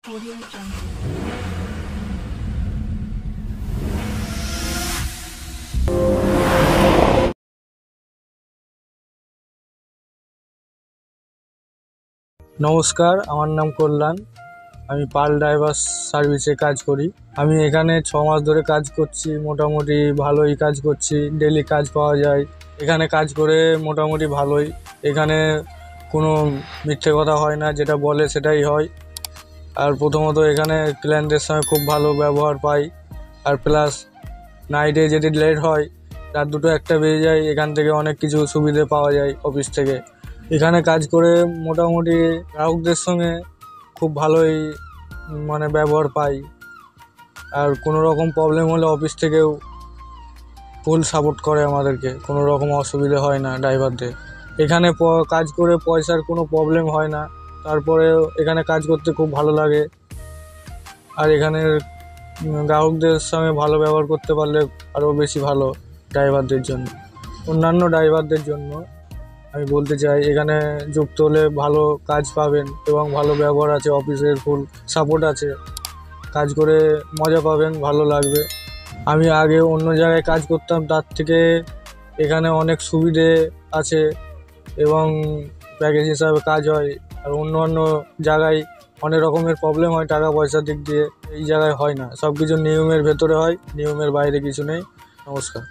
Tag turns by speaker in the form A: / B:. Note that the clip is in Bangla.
A: Audio Jungle.
B: নমস্কার, আমার নাম কল্যাণ। আমি পাল ড্রাইভার সার্ভিসে কাজ করি। আমি এখানে 6 মাস ধরে কাজ করছি। মোটামুটি ভালোই কাজ করছি, ডেলি কাজ পাওয়া যায়। এখানে কাজ করে মোটামুটি ভালোই। এখানে কোনো মিথ্যে কথা হয় না, যেটা বলে সেটাই হয়। আর প্রথমত এখানে ক্লায়েন্টদের সঙ্গে খুব ভালো ব্যবহার পাই। আর প্লাস নাইটে যদি লেট হয়, রাত 2-1 বেজে যায়, এখান থেকে অনেক কিছু সুবিধে পাওয়া যায় অফিস থেকে। এখানে কাজ করে মোটামুটি গ্রাহকদের সঙ্গে খুব ভালোই ব্যবহার পাই। আর কোনো রকম প্রবলেম হলে অফিস থেকেও ফুল সাপোর্ট করে আমাদেরকে, কোনো রকম অসুবিধে হয় না ড্রাইভারদের। এখানে কাজ করে পয়সার কোনো প্রবলেম হয় না। তারপরেও এখানে কাজ করতে খুব ভালো লাগে। আর এখানের গ্রাহকদের সঙ্গে ভালো ব্যবহার করতে পারলে আরও বেশি ভালো ড্রাইভারদের জন্য। অন্যান্য ড্রাইভারদের জন্য আমি বলতে চাই, এখানে যুক্ত হলে ভালো কাজ পাবেন এবং ভালো ব্যবহার আছে, অফিসের ফুল সাপোর্ট আছে। কাজ করে মজা পাবেন, ভালো লাগবে। আমি আগে অন্য জায়গায় কাজ করতাম, তার থেকে এখানে অনেক সুবিধে আছে এবং প্যাকেজ হিসাবে কাজ হয়। আর অন্য জায়গায় অনেক রকমের প্রবলেম হয় টাকা পয়সার দিক দিয়ে, এই জায়গায় হয় না। সব কিছু নিয়মের ভেতরে হয়, নিয়মের বাইরে কিছু নেই। নমস্কার।